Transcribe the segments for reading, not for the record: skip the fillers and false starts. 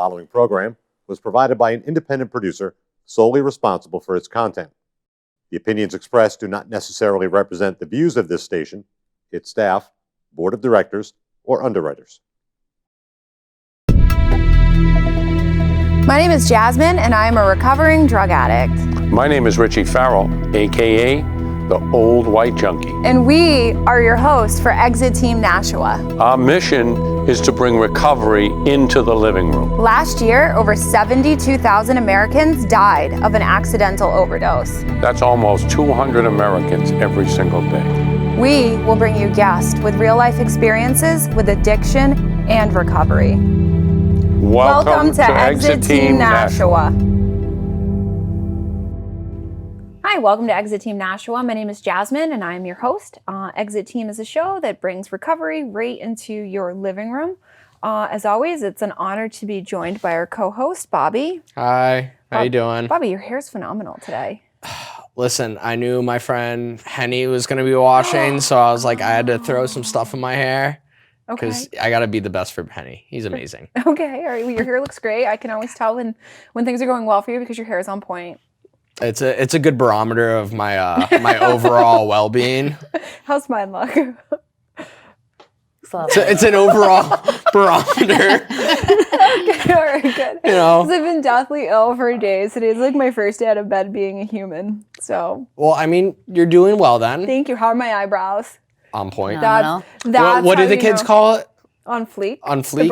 following program was provided by an independent producer solely responsible for its content. The opinions expressed do not necessarily represent the views of this station, its staff, board of directors, or underwriters. My name is Jasmine, and I am a recovering drug addict. My name is Richie Farrell, a.k.a. the Old White Junkie. And we are your hosts for Exit Team Nashua. Our mission is to bring recovery into the living room. Last year, over 72,000 Americans died of an accidental overdose. That's almost 200 Americans every single day. We will bring you guests with real-life experiences with addiction and recovery. Welcome to Exit Team Nashua. Hi, welcome to Exit Team Nashua. My name is Jasmine, and I am your host. Exit Team is a show that brings recovery right into your living room. As always, it's an honor to be joined by our co-host, Bobby. Hi, how you doing? Bobby, your hair's phenomenal today. Listen, I knew my friend Henny was going to be watching, so I was like, I had to throw some stuff in my hair. Because I got to be the best for Henny. He's amazing. Okay, all right. Well, your hair looks great. I can always tell when things are going well for you because your hair is on point. It's a good barometer of my my overall well-being. How's mine look? It's an overall barometer. Okay, all right, good. You know, 'cause I've been deathly ill for days. Today's like my first day out of bed being a human. So. Well, I mean, you're doing well then. Thank you. How are my eyebrows? On point. That's what do the kids call it? On fleek. On fleek?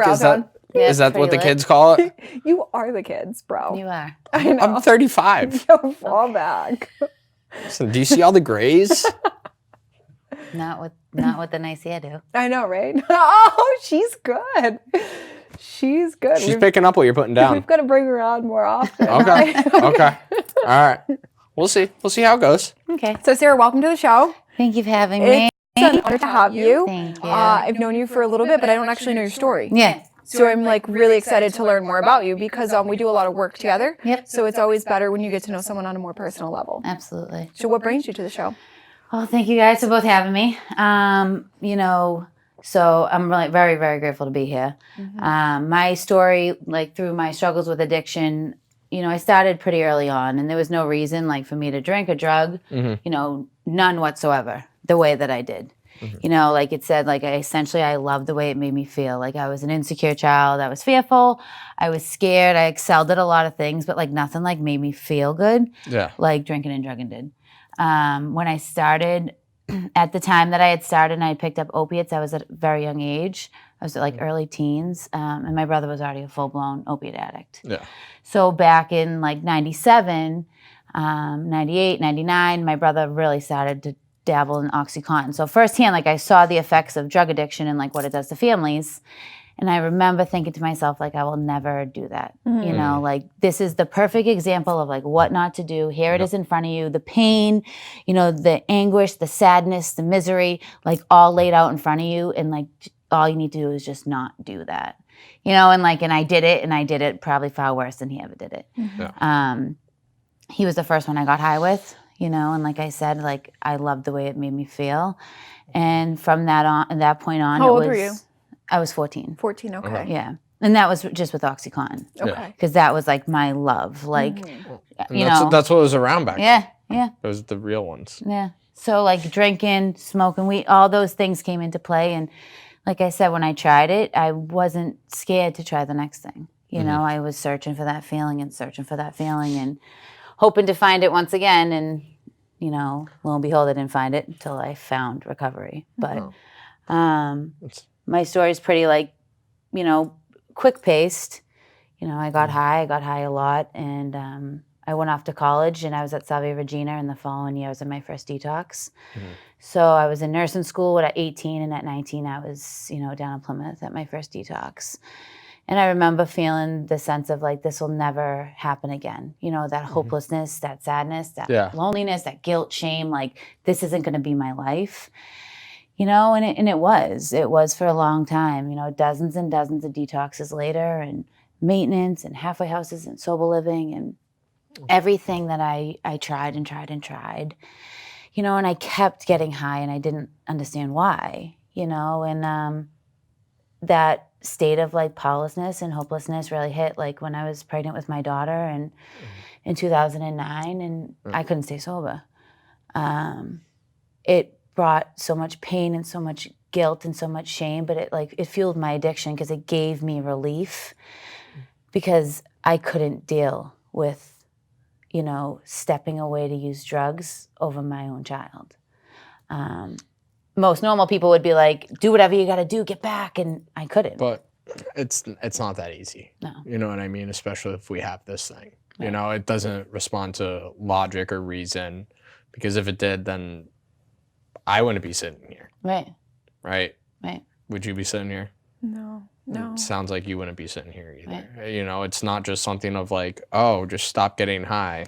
Is that what the kids call it? You are the kids, bro. You are. I know. I'm 35. Yo, fall back. Listen, do you see all the grays? Not with the nice hairdo. I know, right? Oh, she's good. She's good. She's picking up what you're putting down. We've got to bring her on more often. Okay. Okay. All right. We'll see. We'll see how it goes. Okay. So, Sarah, welcome to the show. Thank you for having me. It's an honor to have you. Thank you. I've known you for a little bit, but I don't actually know your story. Yeah. So I'm like really excited to learn more about you because we do a lot of work together. Yep. So it's always better when you get to know someone on a more personal level. Absolutely. So what brings you to the show? Well, thank you guys for both having me. So I'm really very, very grateful to be here. Mm-hmm. My story, like through my struggles with addiction, I started pretty early on, and there was no reason like for me to drink a drug, none whatsoever, the way that I did. Like it said, like I loved the way it made me feel. Like I was an insecure child. I was fearful. I was scared. I excelled at a lot of things, but like nothing like made me feel good. Yeah. Like drinking and drugging did. When I started, at the time that I had started and I had picked up opiates, I was at a very young age. I was at like early teens, and my brother was already a full-blown opiate addict. Yeah. So back in like 97, 98, 99, my brother really started to dabble in OxyContin. So firsthand, like I saw the effects of drug addiction and like what it does to families. And I remember thinking to myself, like, I will never do that. Mm-hmm. Like this is the perfect example of like what not to do. Here it is in front of you, the pain, the anguish, the sadness, the misery, like all laid out in front of you. And like, all you need to do is just not do that, and I did it probably far worse than he ever did it. Mm-hmm. Yeah. He was the first one I got high with, and like I said, like I loved the way it made me feel. And from that point on, How old were you? I was 14. 14, okay. Yeah. And that was just with OxyContin. Okay. Because that was like my love. Like, That's what was around back then. Yeah. Those are the real ones. Yeah. So like drinking, smoking weed, all those things came into play. And like I said, when I tried it, I wasn't scared to try the next thing. I was searching for that feeling and hoping to find it once again. And, lo and behold, I didn't find it until I found recovery. But my story is pretty like, quick paced. I got high a lot. And I went off to college and I was at Salve Regina in the following year. I was in my first detox. So I was in nursing school at 18, and at 19 I was, down in Plymouth at my first detox. And I remember feeling the sense of like, this will never happen again. That hopelessness, that sadness, that loneliness, that guilt, shame, like this isn't going to be my life. And it was for a long time, dozens and dozens of detoxes later, and maintenance and halfway houses and sober living and everything that I tried and tried and tried, and I kept getting high and I didn't understand why, and that state of like powerlessness and hopelessness really hit like when I was pregnant with my daughter and in 2009, and I couldn't stay sober. It brought so much pain and so much guilt and so much shame, but it fueled my addiction because it gave me relief because I couldn't deal with, stepping away to use drugs over my own child. Most normal people would be like, do whatever you got to do, get back, and I couldn't. But it's not that easy. No. You know what I mean? Especially if we have this thing. Right. It doesn't respond to logic or reason, because if it did, then I wouldn't be sitting here. Right. Right? Right. Would you be sitting here? No. It sounds like you wouldn't be sitting here either. Right. It's not just something of like, oh, just stop getting high.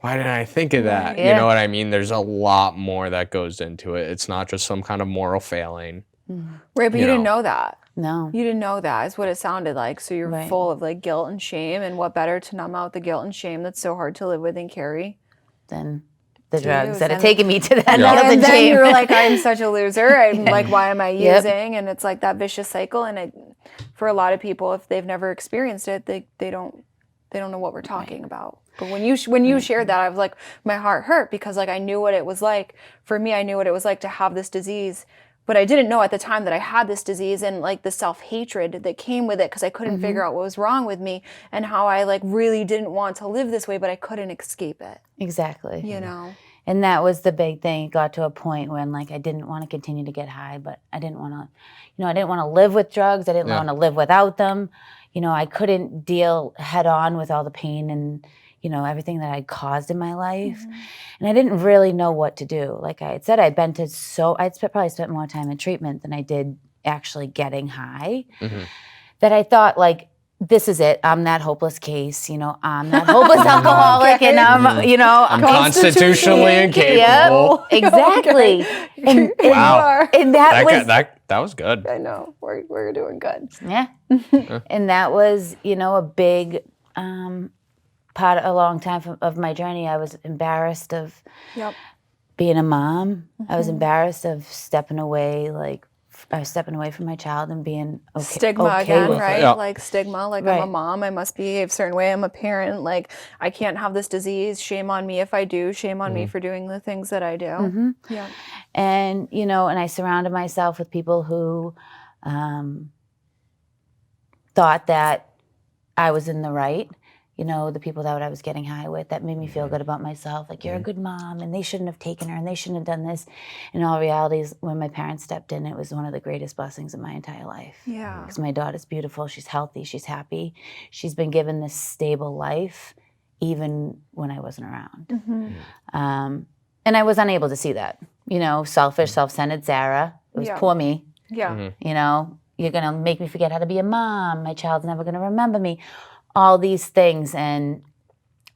Why didn't I think of that? Yeah. You know what I mean? There's a lot more that goes into it. It's not just some kind of moral failing. Right, but you didn't know that. No. You didn't know that is what it sounded like. So you're full of like guilt and shame, and what better to numb out the guilt and shame that's so hard to live with and carry than the drugs that and- have taken me to that and guilt then, and then shame. you're like, I'm such a loser. I'm like, why am I Yep. using? And it's like that vicious cycle. And for a lot of people, if they've never experienced it, they don't know what we're talking about. But when you shared that, I was like, my heart hurt because like I knew what it was like. For me, I knew what it was like to have this disease, but I didn't know at the time that I had this disease and like the self-hatred that came with it because I couldn't figure out what was wrong with me and how I like really didn't want to live this way, but I couldn't escape it. Exactly. And that was the big thing. It got to a point when like I didn't want to continue to get high, but I didn't want to, I didn't want to live with drugs. I didn't want to live without them. I couldn't deal head on with all the pain and, everything that I'd caused in my life. And I didn't really know what to do. Like I had said, I'd probably spent more time in treatment than I did actually getting high. That I thought like, this is it. I'm that hopeless case, I'm that hopeless alcoholic and I'm constitutionally incapable. Yep, exactly. And, Wow. And That was good. I know. We're doing good. Yeah. And that was, a big part, a long time of my journey. I was embarrassed of being a mom. I was embarrassed of stepping away from my child and being okay. Stigma again, right? Yeah. Like stigma, like I'm a mom, I must behave a certain way. I'm a parent, like I can't have this disease. Shame on me if I do. Shame on me for doing the things that I do. Yeah. And, and I surrounded myself with people who thought that I was in the right. The people that I was getting high with, that made me feel good about myself. Like, you're a good mom, and they shouldn't have taken her, and they shouldn't have done this. In all reality, when my parents stepped in, it was one of the greatest blessings of my entire life. Yeah. Because my daughter's beautiful, she's healthy, she's happy. She's been given this stable life, even when I wasn't around. And I was unable to see that. Selfish, self-centered Sarah. It was poor me. Yeah. You're going to make me forget how to be a mom. My child's never going to remember me. All these things, and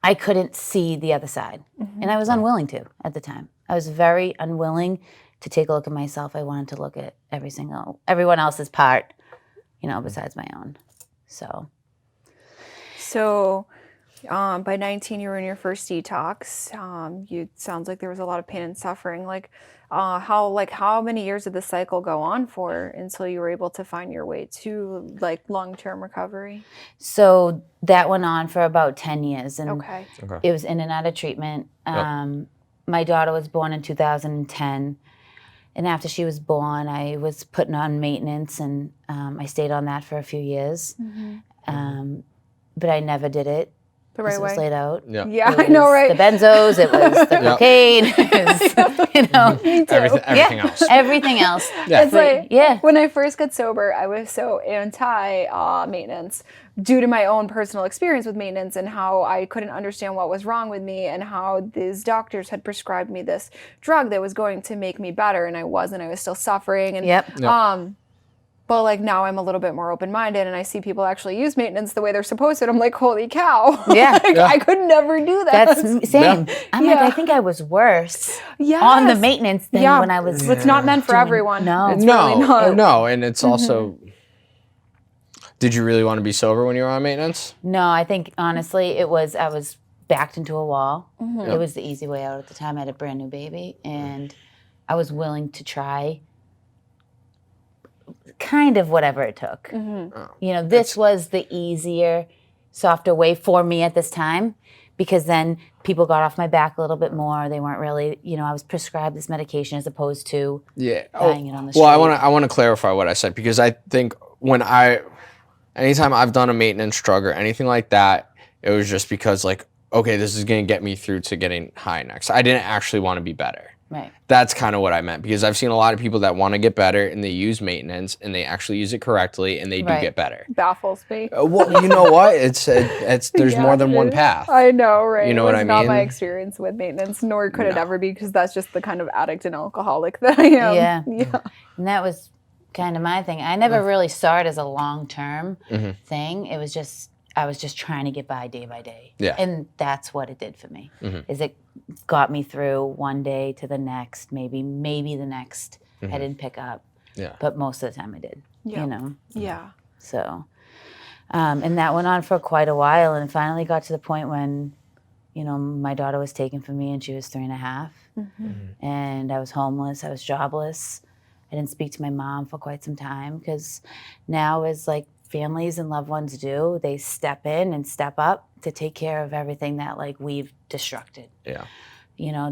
I couldn't see the other side. And I was unwilling to at the time. I was very unwilling to take a look at myself. I wanted to look at everyone else's part, besides my own. So by 19, you were in your first detox. Sounds like there was a lot of pain and suffering. How many years did the cycle go on for until you were able to find your way to like long-term recovery? So that went on for about 10 years, and Okay. it was in and out of treatment. My daughter was born in 2010, and after she was born, I was put on maintenance, and I stayed on that for a few years. But I never did it The right as it was way. laid out. Yeah, I know, right? The benzos, it was the cocaine, it was, Me too. Everything else. everything else. It's like, Yeah. when I first got sober, I was so anti-maintenance due to my own personal experience with maintenance and how I couldn't understand what was wrong with me and how these doctors had prescribed me this drug that was going to make me better, and I wasn't. I was still suffering. And but like now I'm a little bit more open-minded, and I see people actually use maintenance the way they're supposed to, and I'm like, holy cow. Yeah. I could never do that. That's same. I'm like, I think I was worse on the maintenance than when I was. It's not meant for everyone. No. It's really not. No, and it's also. Did you really want to be sober when you were on maintenance? No, I think honestly, I was backed into a wall. It was the easy way out at the time. I had a brand new baby, and I was willing to try kind of whatever it took. This was the easier, softer way for me at this time, because then people got off my back a little bit more. They weren't really, I was prescribed this medication as opposed to buying it on the street. Well, I want to clarify what I said, because I think anytime I've done a maintenance drug or anything like that, it was just because like, okay, this is going to get me through to getting high next. I didn't actually want to be better. Right. That's kind of what I meant, because I've seen a lot of people that want to get better and they use maintenance and they actually use it correctly and they do get better. Baffles me. Well, you know what? There's more than one path. I know, right? You know what I mean? Not my experience with maintenance, nor could it ever be, because that's just the kind of addict and alcoholic that I am. Yeah. And that was kind of my thing. I never really saw it as a long-term thing. It was just, I was just trying to get by day. Yeah. And that's what it did for me. Is it got me through one day to the next, maybe the next I didn't pick up. Yeah. But most of the time I did. Yeah. So and that went on for quite a while, and finally got to the point when, my daughter was taken from me and she was 3.5. And I was homeless, I was jobless. I didn't speak to my mom for quite some time, because now, as like families and loved ones do, they step in and step up to take care of everything that like we've destructed. Yeah.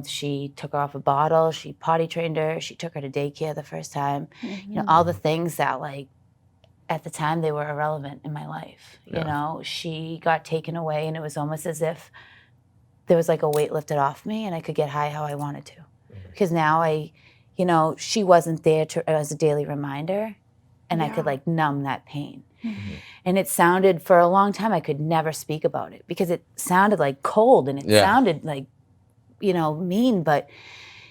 She took her off a bottle, she potty trained her, she took her to daycare the first time. All the things that like at the time they were irrelevant in my life. She got taken away, and it was almost as if there was like a weight lifted off me and I could get high how I wanted to. Because now she wasn't there as a daily reminder, and I could like numb that pain. And it sounded, for a long time, I could never speak about it, because it sounded like cold, and it sounded like, mean, but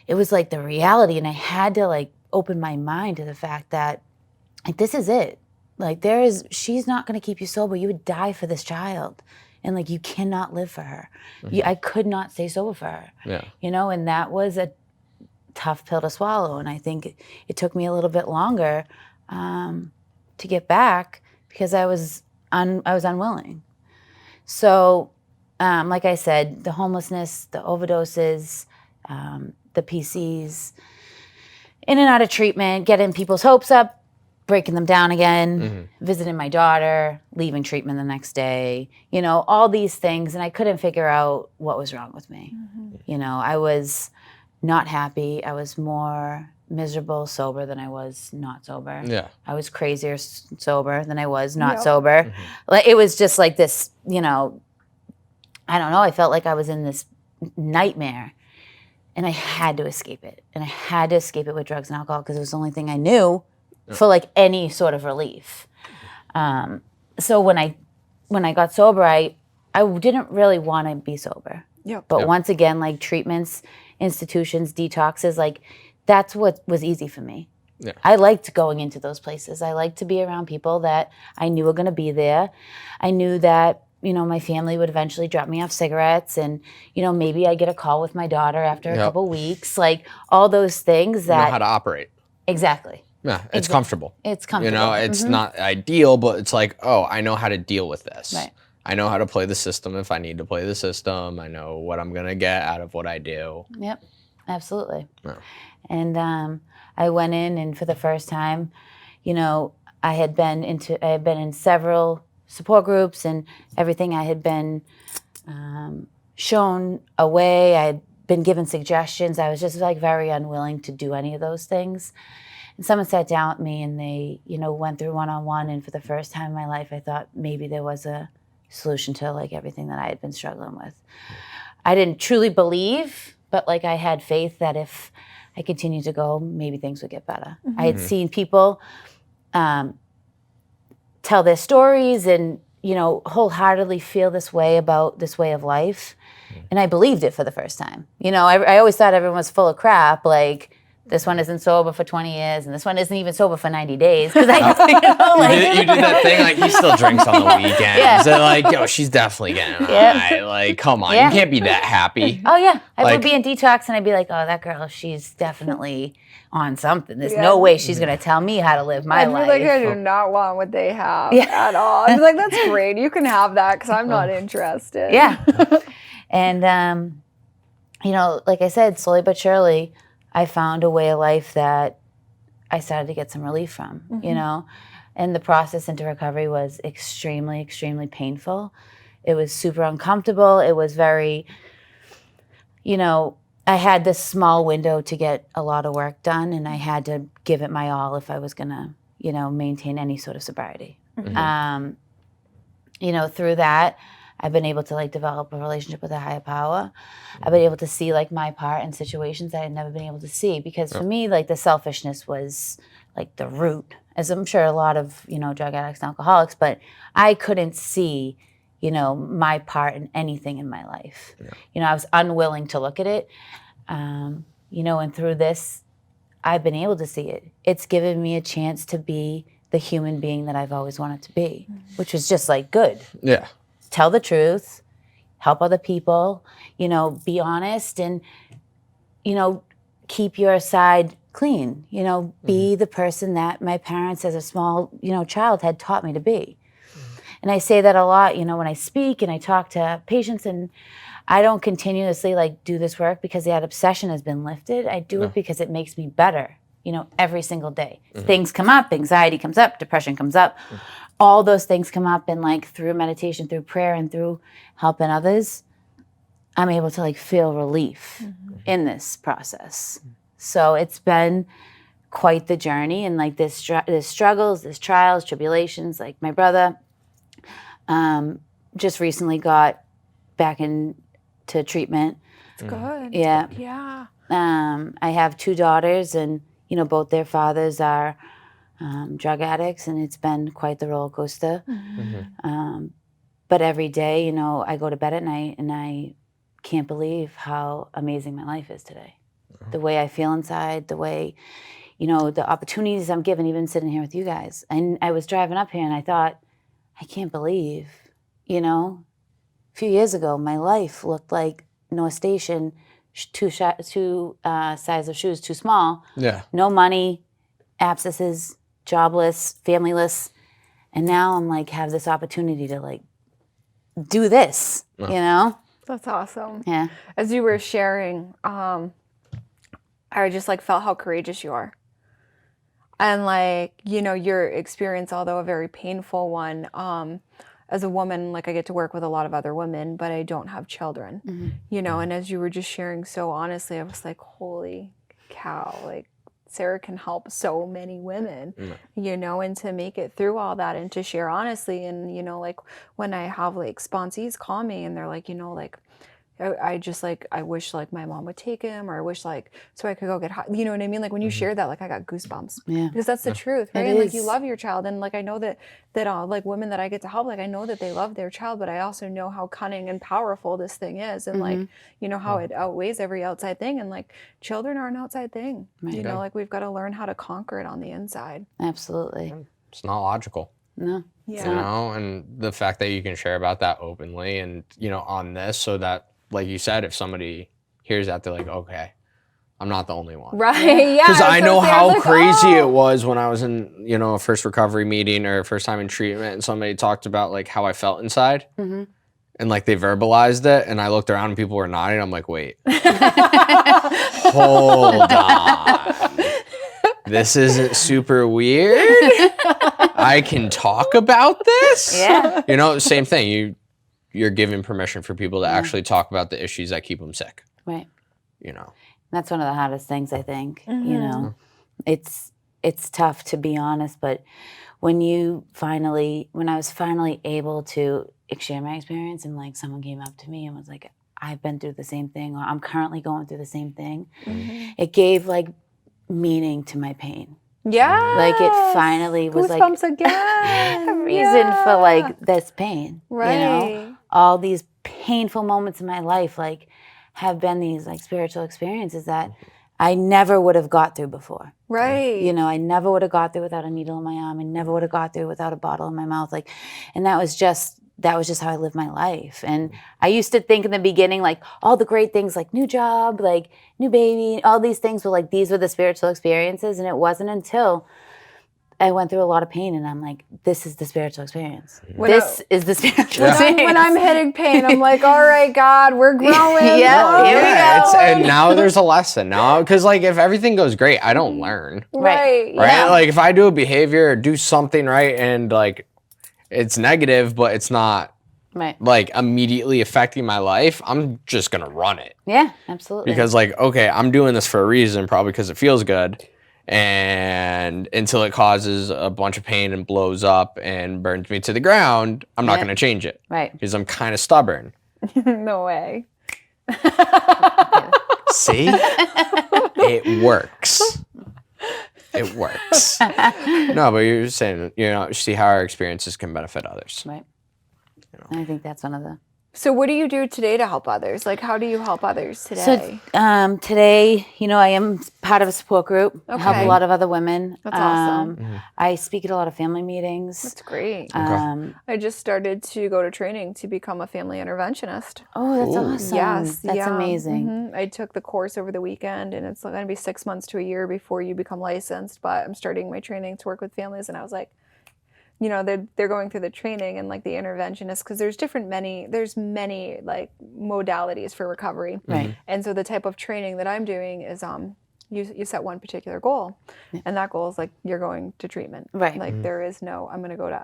it was like the reality. And I had to like open my mind to the fact that like, this is it. Like she's not going to keep you sober. You would die for this child. And like, you cannot live for her. I could not stay sober for her. Yeah. And that was a tough pill to swallow. And I think it took me a little bit longer to get back, because I was unwilling. So, like I said, the homelessness, the overdoses, the PCs, in and out of treatment, getting people's hopes up, breaking them down again, visiting my daughter, leaving treatment the next day, all these things. And I couldn't figure out what was wrong with me. I was not happy. I was more miserable sober than I was not sober. Yeah. I was crazier sober than I was not sober. Like, it was just like this, I don't know, I felt like I was in this nightmare, and I had to escape it. And I had to escape it with drugs and alcohol, because it was the only thing I knew for like any sort of relief. So when I got sober, I didn't really want to be sober. But once again, like treatments, institutions, detoxes, like that's what was easy for me. Yeah. I liked going into those places. I liked to be around people that I knew were going to be there. I knew that, my family would eventually drop me off cigarettes, and, maybe I get a call with my daughter after a couple weeks, like all those things that. You know how to operate. Exactly. Yeah, it's comfortable. It's comfortable. It's not ideal, but it's like, oh, I know how to deal with this. Right. I know how to play the system if I need to play the system. I know what I'm going to get out of what I do. Yep, absolutely. Yeah. And I went in, and for the first time, I had been in several support groups and everything. I had been shown a way. I had been given suggestions. I was just like very unwilling to do any of those things. And someone sat down with me, and they, went through one-on-one. And for the first time in my life, I thought maybe there was a solution to like everything that I had been struggling with. I didn't truly believe, but like I had faith that if I continued to go, maybe things would get better. I had seen people tell their stories and, wholeheartedly feel this way about this way of life. And I believed it for the first time. I always thought everyone was full of crap. Like, this one isn't sober for 20 years, and this one isn't even sober for 90 days. Because you did that thing, like, he still drinks on the weekends. Yeah. So, like, she's definitely getting high. Like, come on, you can't be that happy. Oh, yeah. I would be in detox, and I'd be like, oh, that girl, she's definitely on something. There's no way she's going to tell me how to live my life. Like, I do not want what they have at all. I'd be like, that's great. You can have that, because I'm not interested. Yeah. And, like I said, slowly but surely, I found a way of life that I started to get some relief from, you know? And the process into recovery was extremely, extremely painful. It was super uncomfortable. It was very, you know, I had this small window to get a lot of work done, and I had to give it my all if I was going to, you know, maintain any sort of sobriety. You know, through that, I've been able to like develop a relationship with a higher power. I've been able to see like my part in situations that I had never been able to see, because for me, like the selfishness was like the root, as I'm sure a lot of, you know, drug addicts and alcoholics, but I couldn't see, you know, my part in anything in my life. You know, I was unwilling to look at it. You know, and through this, I've been able to see it. It's given me a chance to be the human being that I've always wanted to be, which was just like good. Yeah. Tell the truth, help other people, you know, be honest, and, you know, keep your side clean, you know, be the person that my parents as a small, you know, child had taught me to be. And I say that a lot, you know, when I speak and I talk to patients, and I don't continuously like do this work because that obsession has been lifted. I do it because it makes me better, you know, every single day. Things come up, anxiety comes up, depression comes up. All those things come up, and like through meditation, through prayer, and through helping others, I'm able to like feel relief in this process. So it's been quite the journey, and like this struggles, this trials, tribulations. Like my brother just recently got back into treatment. It's good. Yeah. Yeah. I have 2 daughters, and you know, both their fathers are drug addicts, and it's been quite the roller coaster. But every day, you know, I go to bed at night and I can't believe how amazing my life is today. The way I feel inside, the way, you know, the opportunities I'm given, even sitting here with you guys. And I was driving up here and I thought, I can't believe, you know, a few years ago, my life looked like North Station, two size of shoes too small. Yeah. No money, abscesses, jobless, familyless. And now I'm like, have this opportunity to like do this, you know? That's awesome. Yeah. As you were sharing, I just like felt how courageous you are. And like, you know, your experience, although a very painful one, as a woman, like I get to work with a lot of other women, but I don't have children, you know, and as you were just sharing so honestly, I was like, holy cow, like Sarah can help so many women, you know, and to make it through all that and to share honestly. And, you know, like when I have like sponsees call me and they're like, you know, like, I just like, I wish like my mom would take him, or I wish like, so I could go get high. You know what I mean? Like when you share that, like I got goosebumps. Yeah. Because that's the truth, right? It And like you is. love your child. And like I know that like women that I get to help, like I know that they love their child, but I also know how cunning and powerful this thing is. And like, you know, how it outweighs every outside thing. And like children are an outside thing. Right. You know, like we've got to learn how to conquer it on the inside. Absolutely. It's not logical. No. Yeah. You know, and the fact that you can share about that openly and, you know, on this, so that, like you said, if somebody hears that, they're like, okay, I'm not the only one. Right. Yeah. Because I know so Sarah's how like, crazy "Oh." it was when I was in, you know, a first recovery meeting or first time in treatment, and somebody talked about like how I felt inside, and like they verbalized it, and I looked around and people were nodding. I'm like, wait, hold on, this isn't super weird. I can talk about this. Yeah. You know, same thing. You're giving permission for people to actually talk about the issues that keep them sick. Right. You know. That's one of the hardest things, I think. You know, it's tough to be honest, but when I was finally able to share my experience, and like someone came up to me and was like, I've been through the same thing, or I'm currently going through the same thing, it gave like meaning to my pain. Yeah. Like it finally was Goosebumps like again. a reason for like this pain. Right. You know, all these painful moments in my life like have been these like spiritual experiences that I never would have got through before. Right. You know, I never would have got through without a needle in my arm. I never would have got through without a bottle in my mouth. Like, and that was just how I lived my life. And I used to think in the beginning, like all the great things, like new job, like new baby, all these things were like, these were the spiritual experiences. And it wasn't until I went through a lot of pain, and I'm like, this is the spiritual experience. When This is the spiritual When experience. when I'm hitting pain, I'm like, all right, God, we're growing. Yeah, here we go. And now there's a lesson now, because like if everything goes great, I don't learn, Right. right? Yeah. Like if I do a behavior or do something right, and like it's negative, but it's not Right. like immediately affecting my life, I'm just gonna run it. Yeah, absolutely. Because like, okay, I'm doing this for a reason, probably because it feels good, and until it causes a bunch of pain and blows up and burns me to the ground, I'm not Yeah. going to change it Right. because I'm kind of stubborn. No way. See, it works. It works. No, but you're saying, see how our experiences can benefit others. Right. I think that's one of the. So what do you do today to help others? Like, how do you help others today? So today, I am part of a support group. I help Okay. a lot of other women. That's awesome. I speak at a lot of family meetings. That's great. I just started to go to training to become a family interventionist. Oh, that's awesome. Yes. That's yeah. amazing. Mhm. I took the course over the weekend, and it's going to be 6 months to a year before you become licensed, but I'm starting my training to work with families, and I was like, they're going through the training and like the interventionist, because there's many like modalities for recovery. Right. And so the type of training that I'm doing is you set one particular goal, and that goal is like you're going to treatment. Right. Like there is no I'm going to go to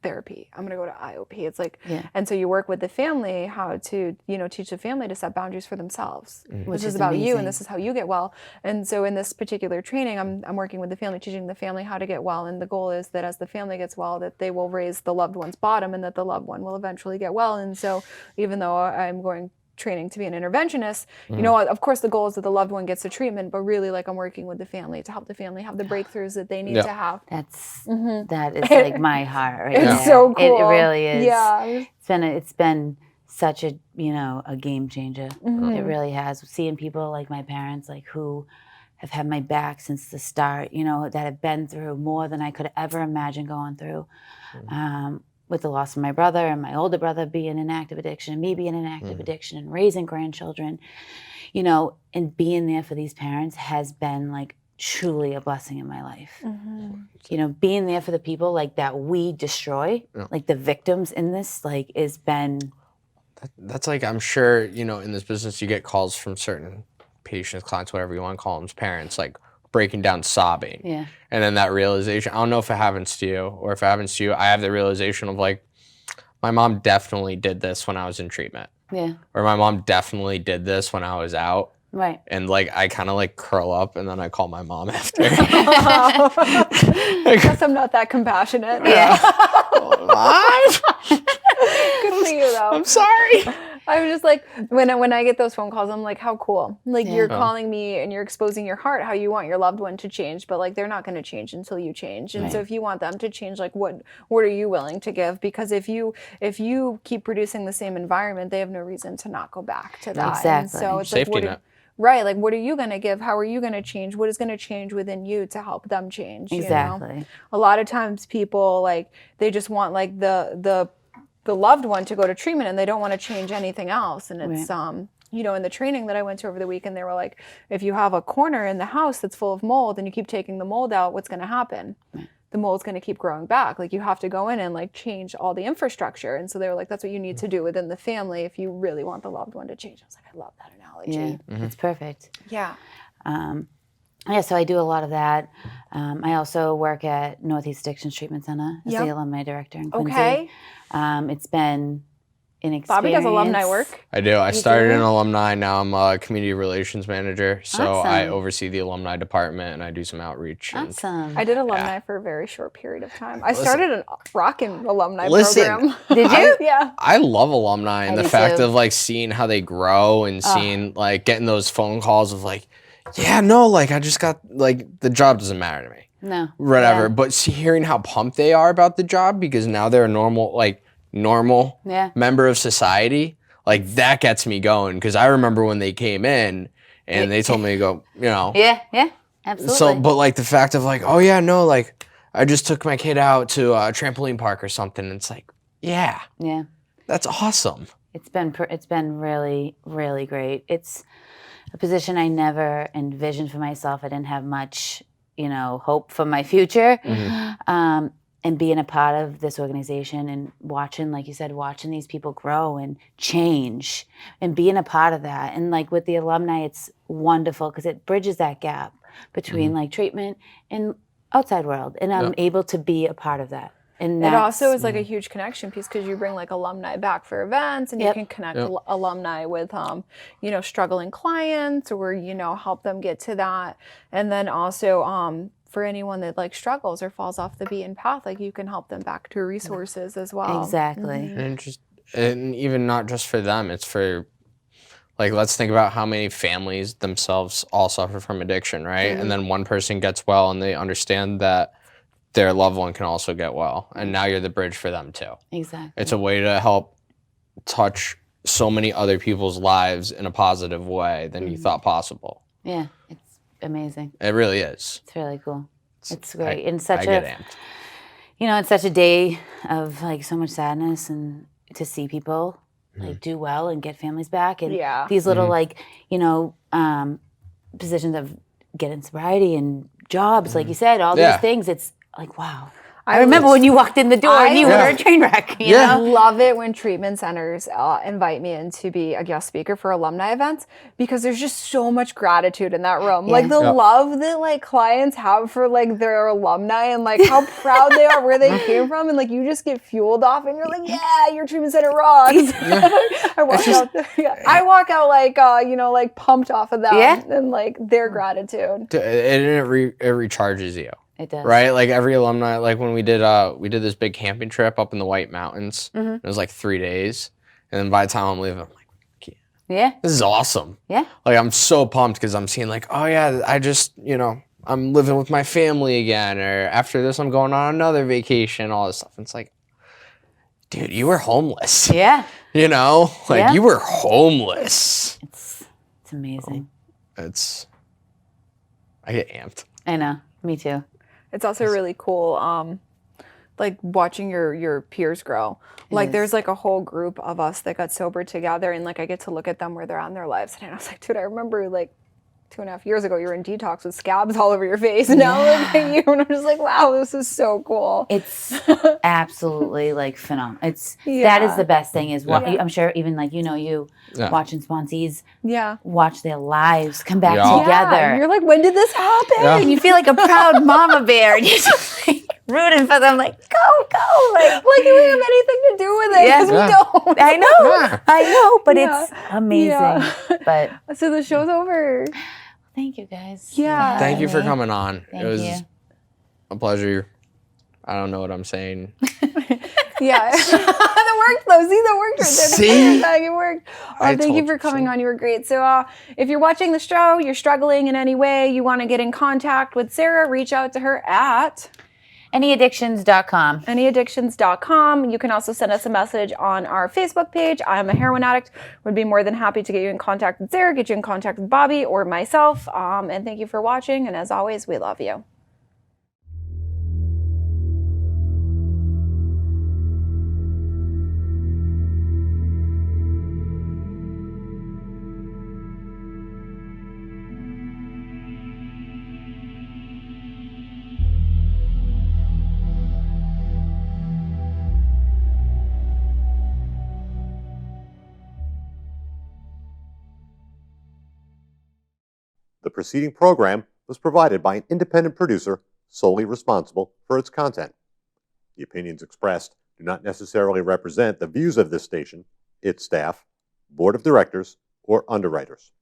therapy. I'm going to go to IOP. It's like, Yeah. and so you work with the family how to, teach the family to set boundaries for themselves. Which This is is about you, amazing. and this is how you get well. And so in this particular training, I'm working with the family, teaching the family how to get well. And the goal is that as the family gets well, that they will raise the loved one's bottom, and that the loved one will eventually get well. And so even though I'm going training to be an interventionist, of course the goal is that the loved one gets the treatment, but really like I'm working with the family to help the family have the breakthroughs that they need Yeah. to have. That is like my heart right It's there. so cool. It really is. Yeah. It's been such a a game changer. Mm-hmm. It really has. Seeing people like my parents, like who have had my back since the start, that have been through more than I could ever imagine going through. With the loss of my brother and my older brother being in active addiction, and me being in active addiction, and raising grandchildren, and being there for these parents has been like truly a blessing in my life. Being there for the people like that we destroy, like the victims in this, like has been. That's like, I'm sure, in this business, you get calls from certain patients, clients, whatever you want to call them, parents, like breaking down sobbing. Yeah. And then that realization, I don't know if it happens to you, or if it happens to you, I have the realization of like, my mom definitely did this when I was in treatment. Yeah. Or my mom definitely did this when I was out. Right. And like, I kind of like curl up, and then I call my mom after. I guess I'm not that compassionate. Yeah. Good for you though. I'm sorry. I'm just like, when I get those phone calls, I'm like, how cool. Like you're Yeah. calling me and you're exposing your heart, how you want your loved one to change, but like they're not going to change until you change. And so if you want them to change, like what are you willing to give? Because if you keep producing the same environment, they have no reason to not go back to that. And Exactly. so it's Safety like, net. right, like what are you going to give? How are you going to change? What is going to change within you to help them change? Exactly. A lot of times people like they just want like the loved one to go to treatment, and they don't want to change anything else. And it's in the training that I went to over the weekend, they were like, if you have a corner in the house that's full of mold and you keep taking the mold out, what's going to happen? The mold's going to keep growing back. Like you have to go in and like change all the infrastructure. And so they were like, that's what you need to do within the family if you really want the loved one to change. I was like, I love that analogy. Yeah. It's perfect. Yeah. So I do a lot of that. I also work at Northeast Addictions Treatment Center as the alumni director in Quincy. Okay. It's been an experience. Bobby does alumni work. I do. I started do? in alumni. Now I'm a community relations manager. So I Awesome. oversee the alumni department, and I do some outreach. And Awesome. I did alumni for a very short period of time. I started a rockin' alumni Listen, program. Did you? Yeah. I love alumni, and I the do fact too. of like seeing how they grow, and seeing like getting those phone calls of like, yeah, no, like I just got like the job doesn't matter to me, No. whatever. Yeah. But hearing how pumped they are about the job because now they're a normal Yeah. member of society, like that gets me going. Because I remember when they came in and they told me to go, Yeah. Yeah. Absolutely. So, but like the fact of like, oh yeah, no, like I just took my kid out to a trampoline park or something. And it's like, yeah, yeah. that's awesome. It's been really, really great. It's a position I never envisioned for myself. I didn't have much hope for my future. Mhm. And being a part of this organization and watching, like you said, watching these people grow and change and being a part of that. And like with the alumni, it's wonderful because it bridges that gap between like treatment and outside world. And I'm able to be a part of that. And It also that's- is like a huge connection piece because you bring like alumni back for events and you can connect alumni with, struggling clients or, help them get to that. And then also for anyone that like struggles or falls off the beaten path, like you can help them back to resources as well. Exactly. And even not just for them, it's for, like, let's think about how many families themselves all suffer from addiction, right? And then one person gets well and they understand that their loved one can also get well. And now you're the bridge for them too. Exactly. It's a way to help touch so many other people's lives in a positive way than you thought possible. Yeah, it's amazing. It really is. It's really cool. It's great. And I get amped. It's such a day of like so much sadness and to see people like do well and get families back and these little like, positions of getting sobriety and jobs, like you said, all these things. It's like, wow. I remember when you walked in the door and you were a train wreck. You know? I love it when treatment centers invite me in to be a guest speaker for alumni events because there's just so much gratitude in that room. Like the love that like clients have for like their alumni and like how proud they are where they came from, and like you just get fueled off and you're like, yeah, your treatment center rocks. I walk out like like pumped off of that and like their gratitude. It recharges you. It does. Right? Like every alumni, like when we did this big camping trip up in the White Mountains. It was like 3 days. And then by the time I'm leaving, I'm like, this is awesome. Yeah. Like I'm so pumped because I'm seeing like, oh yeah, I just, I'm living with my family again. Or after this, I'm going on another vacation, all this stuff. And it's like, dude, you were homeless. Yeah. You were homeless. It's amazing. I get amped. I know. Me too. It's also really cool, like watching your peers grow. Like there's like a whole group of us that got sober together, and like I get to look at them where they're on their lives. And I was like, dude, I remember like 2.5 years ago, you were in detox with scabs all over your face. And now look at you, and I'm just like, wow, this is so cool. It's absolutely like phenomenal. That is the best thing is I'm sure even like watching sponsees watch their lives come back together. And you're like, when did this happen? Yeah. And you feel like a proud mama bear, and you're just like rooting for them, like go, like do we have anything to do with it? Because we don't. I know, but it's amazing. Yeah. But so the show's over. Thank you guys. Yeah. Thank you for coming on. Thank it was you. a pleasure. I don't know what I'm saying. Yeah. That worked though. See, that worked right there. See? It worked. Thank you for coming on. You were great. So if you're watching the show, you're struggling in any way, you want to get in contact with Sarah, reach out to her at Anyaddictions.com. Anyaddictions.com. You can also send us a message on our Facebook page. I'm a heroin addict. Would be more than happy to get you in contact with Sarah, get you in contact with Bobby or myself. And thank you for watching. And as always, we love you. The preceding program was provided by an independent producer solely responsible for its content. The opinions expressed do not necessarily represent the views of this station, its staff, board of directors, or underwriters.